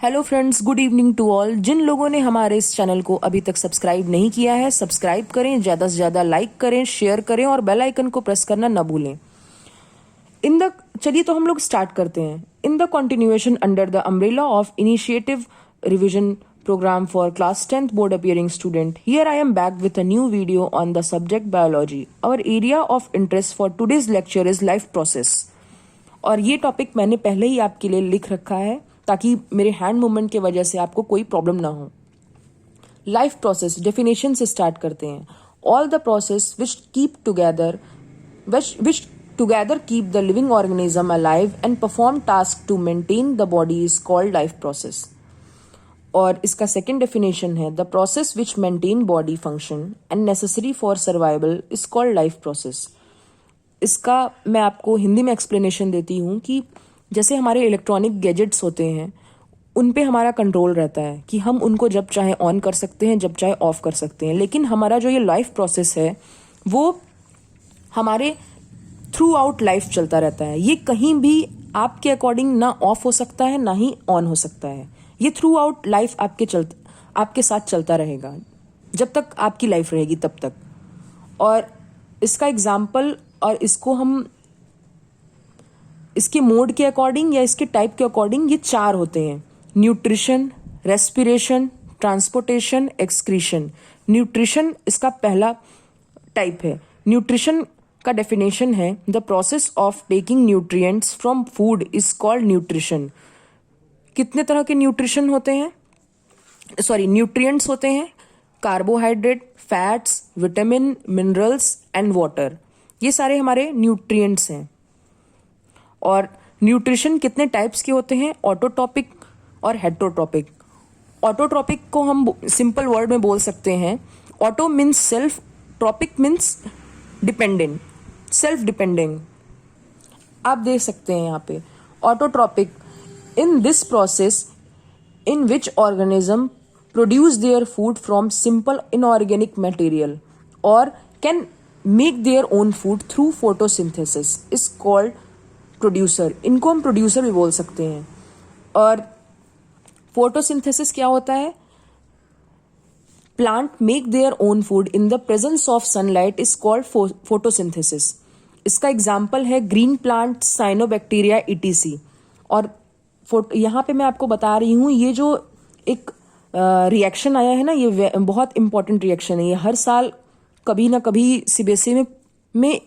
Hello friends, good evening to all. जिन लोगों ने हमारे इस चैनल को अभी तक सब्सक्राइब नहीं किया है, सब्सक्राइब करें, ज़्यादा से ज़्यादा लाइक करें, शेयर करें और बेल आइकन को प्रेस करना न भूलें। चलिए तो हम लोग स्टार्ट करते हैं। In the continuation under the umbrella of initiative revision program for class 10th board appearing student, here I am back with a new video on the subject biology. Our area of interest for today's lecture is life process. और ये topic मैंने पहले ही आपके लिए लिख रखा है ताकि मेरे हैंड मूवमेंट की वजह से आपको कोई प्रॉब्लम ना हो। लाइफ प्रोसेस डेफिनेशन से स्टार्ट करते हैं। All the process which together keep the living organism alive and perform task to maintain the body is called life process. और इसका सेकेंड डेफिनेशन है, the process which maintain body function and necessary for survival is called life process. इसका मैं आपको हिंदी में explanation देती हूँ कि जैसे हमारे इलेक्ट्रॉनिक गैजेट्स होते हैं, उन पे हमारा कंट्रोल रहता है कि हम उनको जब चाहे ऑन कर सकते हैं, जब चाहे ऑफ कर सकते हैं। लेकिन हमारा जो ये लाइफ प्रोसेस है वो हमारे थ्रू आउट लाइफ चलता रहता है। ये कहीं भी आपके अकॉर्डिंग ना ऑफ हो सकता है ना ही ऑन हो सकता है। ये थ्रू आउट लाइफ आपके साथ चलता रहेगा जब तक आपकी लाइफ रहेगी तब तक। और इसका एग्जाम्पल और इसको हम इसके मोड के अकॉर्डिंग या इसके टाइप के अकॉर्डिंग ये चार होते हैं: nutrition, respiration, transportation, excretion. Nutrition इसका पहला टाइप है। न्यूट्रिशन का डेफिनेशन है, the process of taking nutrients from food is called nutrition. कितने तरह के न्यूट्रिएंट्स होते हैं? Carbohydrate, fats, vitamin, minerals and water. ये सारे हमारे न्यूट्रिएंट्स हैं। और न्यूट्रिशन कितने टाइप्स के होते हैं? ऑटोट्रॉपिक और हेटरोट्रॉपिक। ऑटोट्रॉपिक को हम सिंपल वर्ड में बोल सकते हैं, auto means self, trophic means dependent, self depending. आप देख सकते हैं यहाँ पे autotrophic, in this process in which organism produce their food from simple inorganic material or can make their own food through photosynthesis is called producer। इनको हम producer भी बोल सकते हैं। और photosynthesis क्या होता है? Plant make their own food in the presence of sunlight is called photosynthesis। इसका एग्जाम्पल है ग्रीन प्लांट, साइनोबैक्टीरिया, etc। और यहाँ पे मैं आपको बता रही हूँ, ये जो एक रिएक्शन आया है ना, ये बहुत इंपॉर्टेंट रिएक्शन है। ये हर साल कभी ना कभी सीबीएसई में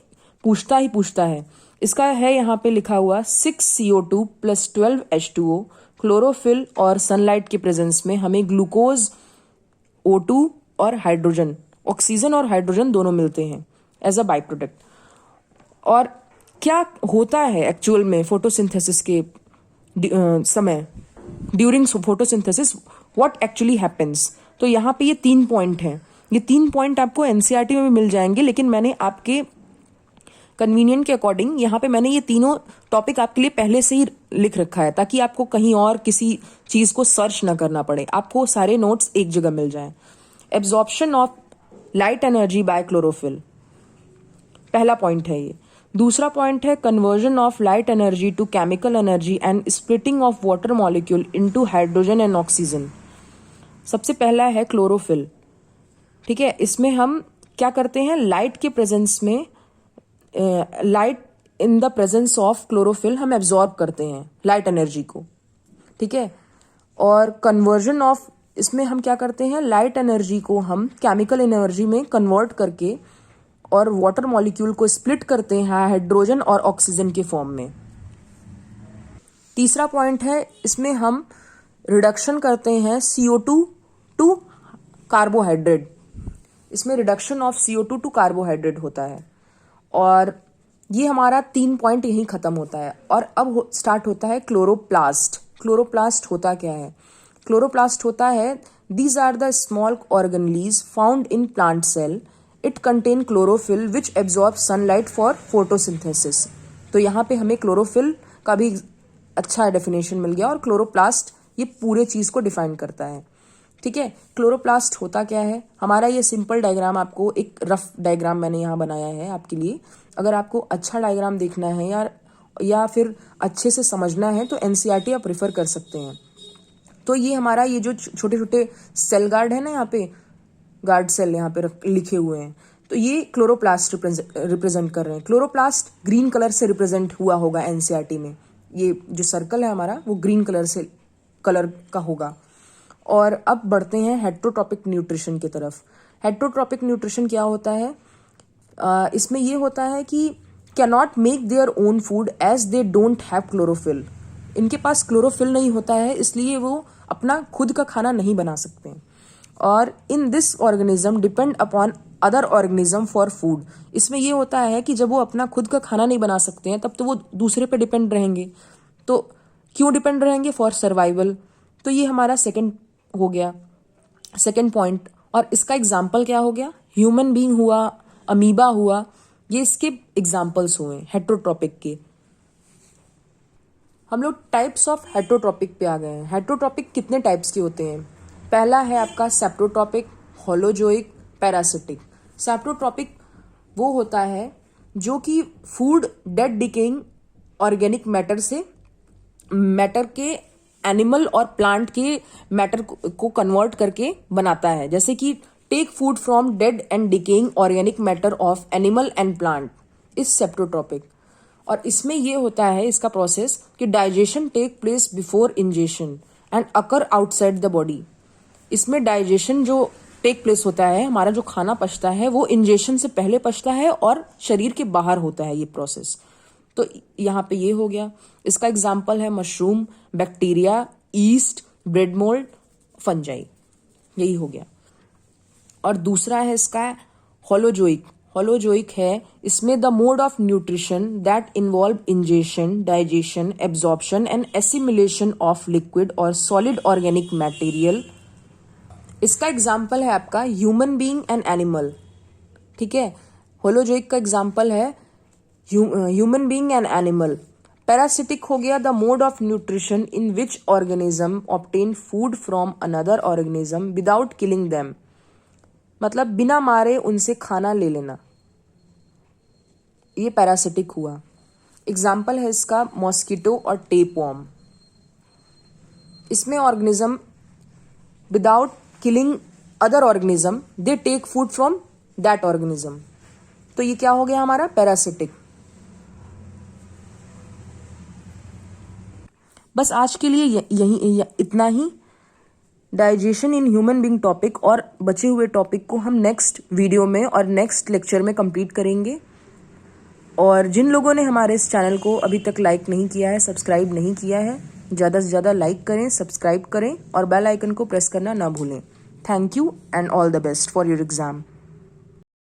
पूछता है। इसका है यहाँ पे लिखा हुआ 6CO2 + 12H2O क्लोरोफिल और सनलाइट के प्रेजेंस में हमें ग्लूकोज, O2 और हाइड्रोजन, ऑक्सीजन और हाइड्रोजन दोनों मिलते हैं एज अ बाई प्रोडक्ट। और क्या होता है एक्चुअल में फोटोसिंथेसिस के समय, during photosynthesis what actually happens? तो यहाँ पे ये 3 पॉइंट हैं। ये 3 पॉइंट आपको एनसीईआरटी में मिल जाएंगे, लेकिन मैंने आपके कन्वीनियंट के अकॉर्डिंग यहाँ पे मैंने ये तीनों टॉपिक आपके लिए पहले से ही लिख रखा है ताकि आपको कहीं और किसी चीज को सर्च ना करना पड़े, आपको सारे नोट्स एक जगह मिल जाएं। Absorption of light energy by chlorophyll, पहला पॉइंट है ये। दूसरा पॉइंट है conversion of light energy to chemical energy and splitting of water molecule into hydrogen and oxygen. सबसे पहला है क्लोरोफिल। ठीक है, इसमें हम क्या करते हैं? लाइट के प्रेजेंस में, light in the presence of chlorophyll हम एब्जॉर्ब करते हैं लाइट एनर्जी को। ठीक है, और कन्वर्जन ऑफ, इसमें हम क्या करते हैं? लाइट एनर्जी को हम केमिकल एनर्जी में कन्वर्ट करके और वाटर मॉलिक्यूल को स्प्लिट करते हैं हाइड्रोजन और ऑक्सीजन के फॉर्म में। तीसरा पॉइंट है, इसमें हम रिडक्शन करते हैं CO2 टू कार्बोहाइड्रेट। इसमें reduction of CO2 to carbohydrate होता है। और ये हमारा 3 पॉइंट यहीं खत्म होता है। और अब स्टार्ट होता है क्लोरोप्लास्ट। क्लोरोप्लास्ट होता क्या है? क्लोरोप्लास्ट होता है, these are the small organelles found in plant cell, it contain chlorophyll which absorb sunlight for photosynthesis. तो यहाँ पे हमें क्लोरोफिल का भी अच्छा डेफिनेशन मिल गया और क्लोरोप्लास्ट ये पूरे चीज को डिफाइन करता है। ठीक है, क्लोरोप्लास्ट होता क्या है? हमारा ये सिंपल डायग्राम, आपको एक रफ डायग्राम मैंने यहाँ बनाया है आपके लिए। अगर आपको अच्छा डायग्राम देखना है या फिर अच्छे से समझना है तो एनसीईआरटी आप प्रेफर कर सकते हैं। तो ये हमारा ये जो छोटे छोटे सेल गार्ड है ना, यहाँ पे गार्ड सेल यहाँ पे लिखे हुए हैं, तो ये क्लोरोप्लास्ट रिप्रेजेंट कर रहे हैं। क्लोरोप्लास्ट ग्रीन कलर से रिप्रेजेंट हुआ होगा एनसीईआरटी में, ये जो सर्कल है हमारा वो ग्रीन कलर का होगा। और अब बढ़ते हैं हेट्रोट्रॉपिक न्यूट्रिशन की तरफ। हेट्रोट्रॉपिक न्यूट्रिशन क्या होता है? इसमें ये होता है कि cannot make their own food as they don't have chlorophyll. इनके पास क्लोरोफिल नहीं होता है, इसलिए वो अपना खुद का खाना नहीं बना सकते। और in this organism depend upon other organism for food. इसमें ये होता है कि जब वो अपना खुद का खाना नहीं बना सकते हैं, तब तो वो दूसरे पे डिपेंड रहेंगे। तो क्यों डिपेंड रहेंगे? For survival. तो ये हमारा सेकंड हो गया, सेकंड पॉइंट। और इसका एग्जाम्पल क्या हो गया? ह्यूमन बीइंग हुआ, अमीबा हुआ, ये इसके एग्जाम्पल्स हुए हेट्रोट्रॉपिक के। हम लोग टाइप्स ऑफ हेट्रोट्रॉपिक पे आ गए हैं। हेट्रोट्रॉपिक कितने टाइप्स के होते हैं? पहला है आपका सेप्टोट्रॉपिक, होलोजोइक, पैरासिटिक। सेप्टोट्रॉपिक वो होता है जो कि food dead decaying organic matter के एनिमल और प्लांट के मैटर को कन्वर्ट करके बनाता है। जैसे कि take food from dead and decaying organic matter of animal and plant is saprotrophic. और इसमें ये होता है इसका प्रोसेस कि digestion take place before ingestion and occur outside the body. इसमें डाइजेशन जो टेक प्लेस होता है, हमारा जो खाना पचता है वो इंजेशन से पहले पचता है और शरीर के बाहर होता है ये प्रोसेस। तो यहाँ पे ये हो गया। इसका एग्जाम्पल है mushroom, bacteria, east, bread mould, fungi, यही हो गया। और दूसरा है इसका होलोजोइक। होलोजोइक है, इसमें the mode of nutrition that involve ingestion, digestion, absorption and assimilation of liquid और सॉलिड ऑर्गेनिक मटेरियल। इसका एग्जाम्पल है आपका ह्यूमन बीइंग एंड एनिमल। ठीक है, होलोजोइक का एग्जाम्पल है human being and animal. Parasitic हो गया the mode of nutrition in which organism obtain food from another organism without killing them. मतलब बिना मारे उनसे खाना ले लेना, ये पैरासिटिक हुआ। एग्जाम्पल है इसका मॉस्किटो और टेपवॉर्म। इसमें organism without killing other organism they take food from that organism. तो ये क्या हो गया हमारा? पैरासिटिक। बस आज के लिए यही इतना ही। Digestion in human being topic और बचे हुए टॉपिक को हम नेक्स्ट वीडियो में और नेक्स्ट लेक्चर में कंप्लीट करेंगे। और जिन लोगों ने हमारे इस चैनल को अभी तक लाइक नहीं किया है, सब्सक्राइब नहीं किया है, ज़्यादा से ज़्यादा लाइक करें, सब्सक्राइब करें और बेल आइकन को प्रेस करना ना भूलें। Thank you and all the best for your exam.